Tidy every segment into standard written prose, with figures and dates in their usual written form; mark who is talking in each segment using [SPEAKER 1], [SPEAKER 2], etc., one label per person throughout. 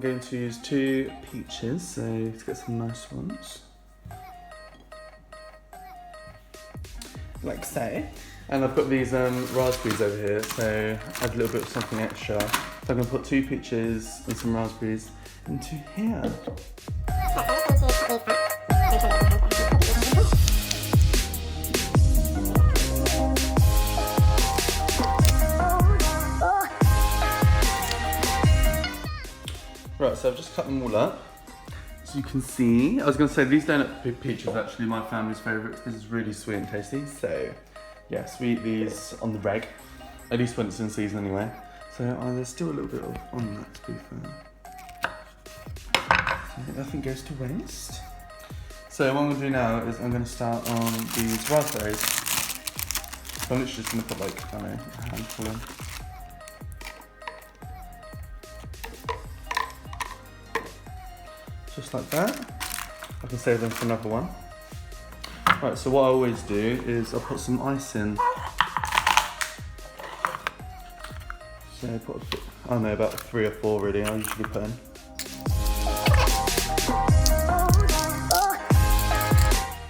[SPEAKER 1] going to use 2 peaches, so let's get some nice ones. Like so. And I've got these raspberries over here, so add a little bit of something extra. So I'm going to put 2 peaches and some raspberries into here. Right, so I've just cut them all up. So you can see, I was going to say these donut peaches are actually my family's favourites. This is really sweet and tasty, so yes, we eat these on the reg, at least when it's in season anyway. So there's still a little bit on that, to be fair. So nothing goes to waste. So what I'm going to do now is I'm going to start on these raspberries. So I'm literally just going to put like, I don't know, a handful in. Just like that. I can save them for another one. Right, so what I always do is I'll put some ice in. So I put a bit, I don't know, about 3 or 4 really, I usually put in.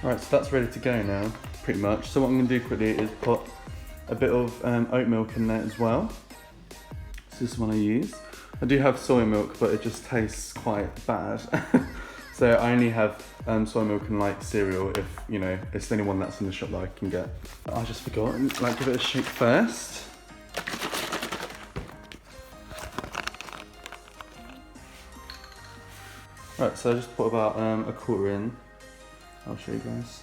[SPEAKER 1] Right, so that's ready to go now, pretty much. So what I'm going to do quickly is put a bit of oat milk in there as well. So this is one I use. I do have soy milk, but it just tastes quite bad. So I only have soy milk and like cereal if, you know, it's the only one that's in the shop that I can get. I just forgot, like give it a shake first. Right, so I just put about a quarter in. I'll show you guys.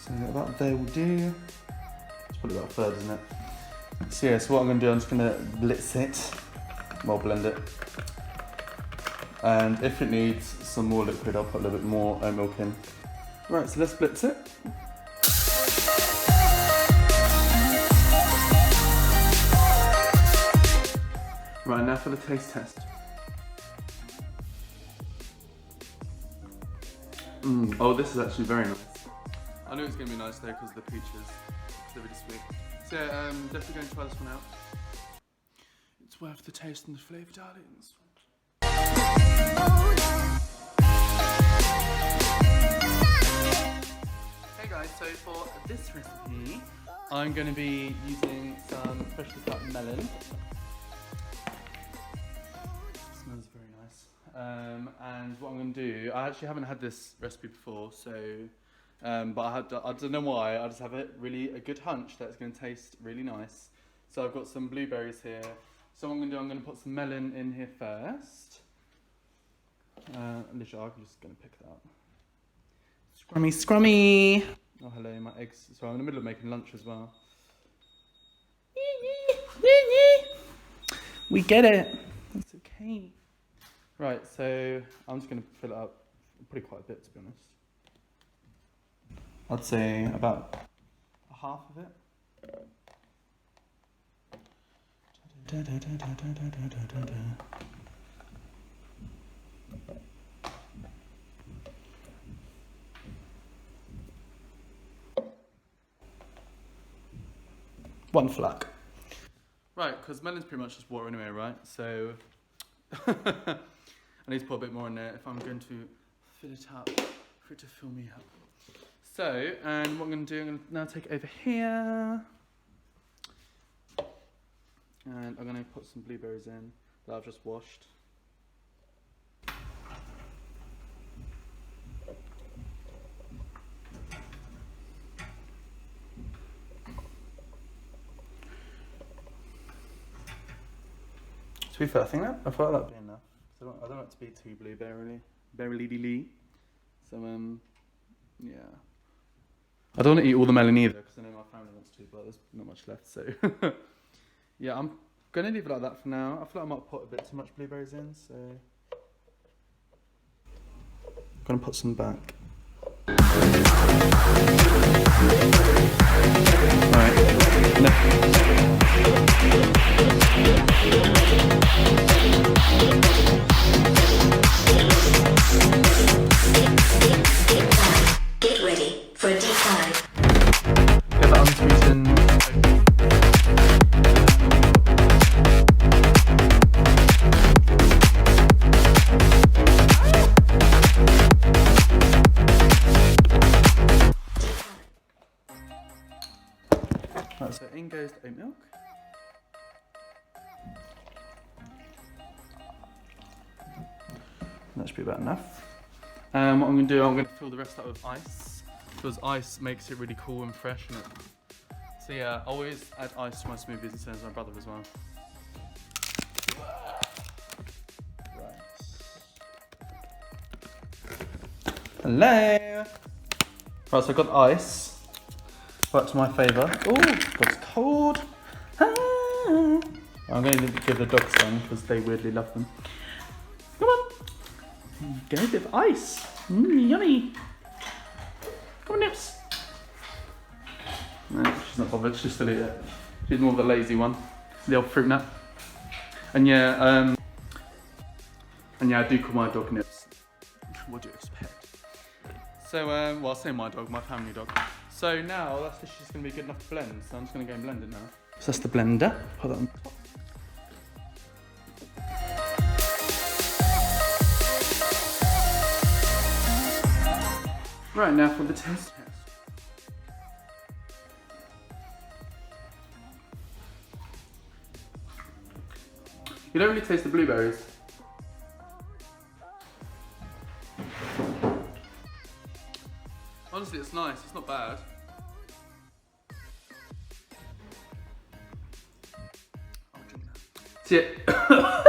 [SPEAKER 1] So about there will do. Let's put about a third, isn't it? So yeah, so what I'm going to do, I'm just going to blitz it, well blend it. And if it needs some more liquid, I'll put a little bit more oat milk in. Right, so let's blitz it. Right, now for the taste test. Oh, this is actually very nice. I knew it was going to be nice though because of the peaches. They're really sweet. So definitely going to try this one out. It's worth the taste and the flavour, darlings. Hey guys, so for this recipe, I'm going to be using some freshly cut melon. It smells very nice. And what I'm going to do, I actually haven't had this recipe before, so but I don't know why, I just have a good hunch that it's going to taste really nice. So I've got some blueberries here. So what I'm going to do, I'm going to put some melon in here first. Literally, I'm just going to pick that up. Scrummy, scrummy! Oh hello, my eggs. So I'm in the middle of making lunch as well. We get it. That's okay. Right, so I'm just going to fill it up pretty quite a bit, to be honest. I'd say about half of it. One flack. Right, because melon's pretty much just water anyway, right? So I need to put a bit more in there if I'm going to fill it up, for it to fill me up. So, and what I'm going to do, I'm going to now take it over here. And I'm going to put some blueberries in that I've just washed. To be fair, I feel like that'd be enough. So I don't want it to be too berry-lee. So yeah. I don't want to eat all the melon either because I know my family wants to, but there's not much left. So yeah, I'm gonna leave it like that for now. I feel like I might put a bit too much blueberries in, so I'm gonna put some back. Alright.
[SPEAKER 2] Get ready for a deep dive.
[SPEAKER 1] Get that unsweetened. That should be about enough. What I'm going to do, I'm going to fill the rest up with ice, because ice makes it really cool and fresh. So yeah, I always add ice to my smoothies, and so does my brother as well. Hello! Right, so I've got ice. Right to my favour. Oh, it's cold. Ah. I'm going to give the dogs some because they weirdly love them. Come on. Get a bit of ice. Yummy. Come on, Nips. No, she's not bothered. She's still eat it. She's more of the lazy one. The old fruit nut. And yeah, I do call my dog Nips. What do you expect? So, well, I say my dog, my family dog. So now that's just going to be good enough to blend. So I'm just going to go and blend it now. So that's the blender. Put that on top. Right, now for the taste test. You don't really taste the blueberries. Honestly, it's nice. It's not bad. I'll drink that.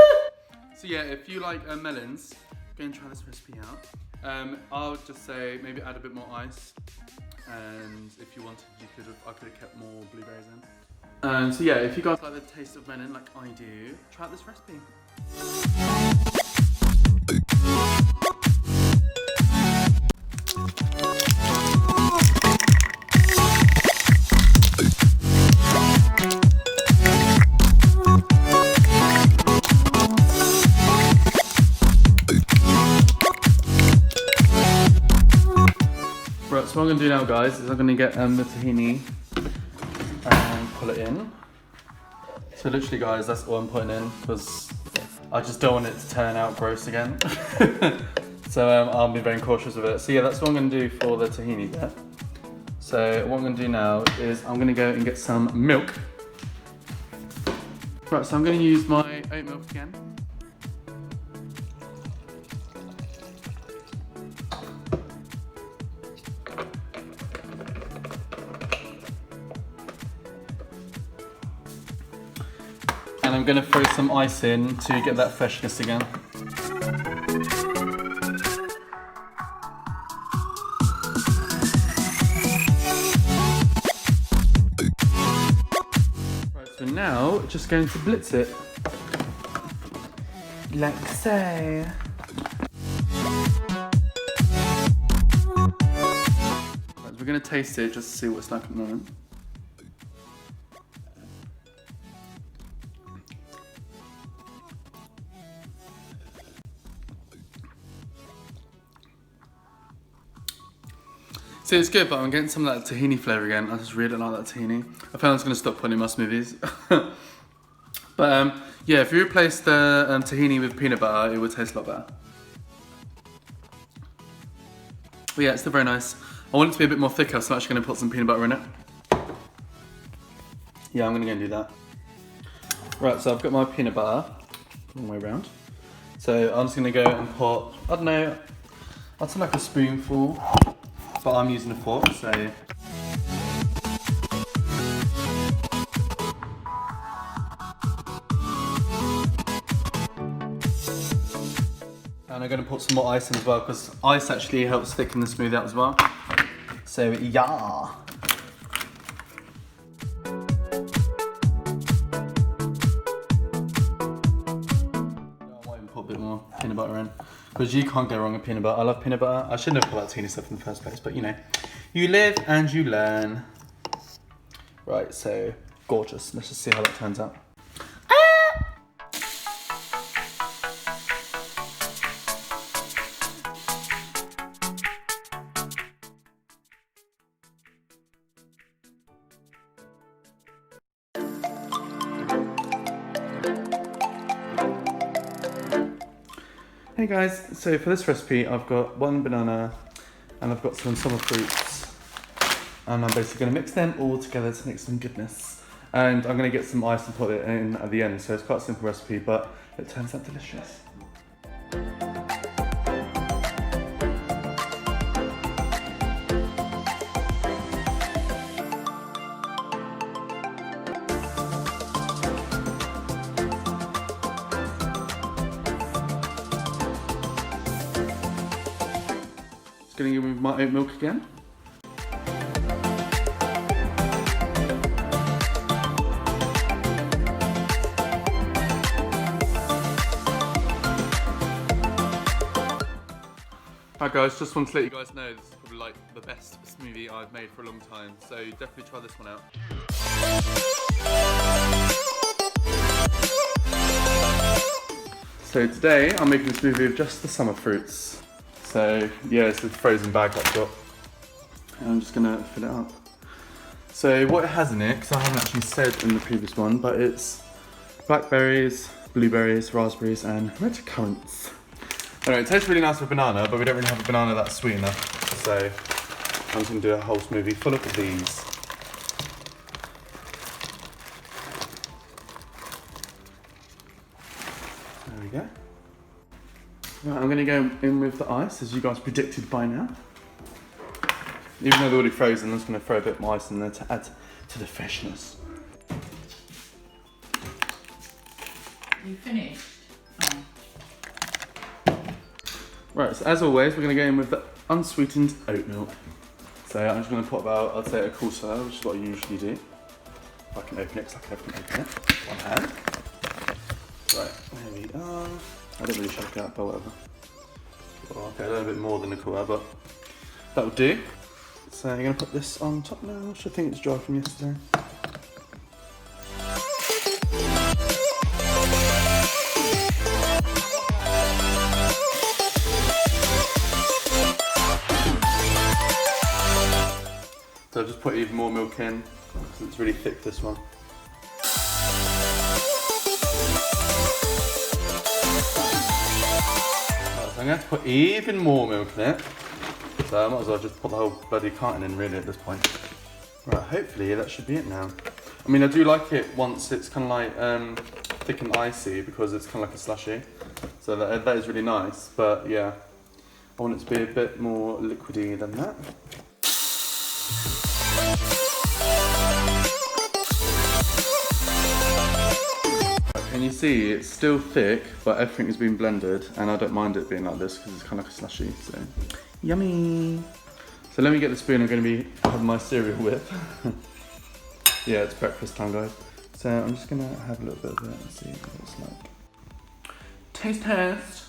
[SPEAKER 1] So yeah, if you like melons, go and try this recipe out. I would just say maybe add a bit more ice, and if you wanted, I could have kept more blueberries in. So yeah, if you guys like the taste of melon like I do, try out this recipe. Right, so what I'm going to do now, guys, is I'm going to get the tahini and pull it in. So literally, guys, that's all I'm putting in, because I just don't want it to turn out gross again. So I'll be very cautious of it. So yeah, that's what I'm going to do for the tahini bit. So what I'm going to do now is I'm going to go and get some milk. Right, so I'm going to use my oat milk again. And I'm going to throw some ice in to get that freshness again. Right, so now just going to blitz it. Like so. Right, so we're going to taste it just to see what it's like at the moment. See, it's good, but I'm getting some of that tahini flavour again. I just really like that tahini. I found I was going to stop putting in my smoothies. But yeah, if you replace the tahini with peanut butter, it would taste a lot better. But yeah, it's still very nice. I want it to be a bit more thicker, so I'm actually going to put some peanut butter in it. Yeah, I'm going to go and do that. Right, so I've got my peanut butter all the way around. So I'm just going to go and put, I don't know, I'd say like a spoonful. But I'm using a fork, so. And I'm going to put some more ice in as well, because ice actually helps thicken the smoothie out as well. So yeah. I might even put a bit more peanut butter in. Because you can't go wrong with peanut butter. I love peanut butter. I shouldn't have put that teeny stuff in the first place, but you know, you live and you learn. Right, so gorgeous. Let's just see how that turns out. Hey guys, so for this recipe I've got one banana and I've got some summer fruits, and I'm basically going to mix them all together to make some goodness, and I'm going to get some ice and put it in at the end. So it's quite a simple recipe, but it turns out delicious. gonna give me my oat milk again. Hi guys, just wanted to let you guys know this is probably like the best smoothie I've made for a long time, so definitely try this one out. So today I'm making a smoothie of just the summer fruits. So yeah, it's a frozen bag I've got. And I'm just gonna fill it up. So what it has in it, because I haven't actually said in the previous one, but it's blackberries, blueberries, raspberries and red currants. Anyway, it tastes really nice with banana, but we don't really have a banana that's sweet enough. So I'm just gonna do a whole smoothie full of these. There we go. Right, I'm gonna go in with the ice, as you guys predicted by now. Even though they're already frozen, I'm just gonna throw a bit more ice in there to add to the freshness.
[SPEAKER 3] You finished? Oh.
[SPEAKER 1] Right, so as always, we're going to go in with the unsweetened oat milk. So I'm just going to put about, I'd say, a quarter, which is what I usually do. If I can open it, because I can open it with one hand. Right, there we are. I didn't really shake it up, but whatever. Well, okay, a little bit more than a quarter, but that will do. So I'm going to put this on top now, which I think it's dry from yesterday. So I'll just put even more milk in, because it's really thick, this one. Right, so I'm going to put even more milk in it. So I might as well just put the whole bloody carton in really at this point. Right, hopefully that should be it now. I mean, I do like it once it's kind of like thick and icy, because it's kind of like a slushy. So that is really nice, but yeah, I want it to be a bit more liquidy than that. Can you see it's still thick, but everything has been blended, and I don't mind it being like this because it's kind of like a slushy, so yummy. So let me get the spoon I'm going to be having my cereal with. Yeah, it's breakfast time, guys. So I'm just going to have a little bit of it and see what it's like. Taste test.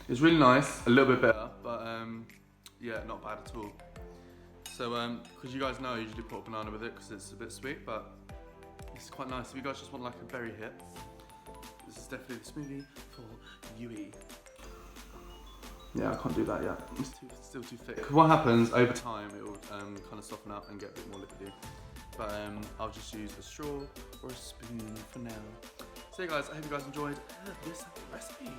[SPEAKER 1] It's really nice, a little bit better, but yeah, not bad at all. So, because you guys know I usually put a banana with it because it's a bit sweet, but this is quite nice. If you guys just want like a berry hit, this is definitely the smoothie for you. Yeah, I can't do that yet. It's still too thick. What happens over time, it will kind of soften up and get a bit more liquidy. But I'll just use a straw or a spoon for now. So yeah guys, I hope you guys enjoyed this recipe.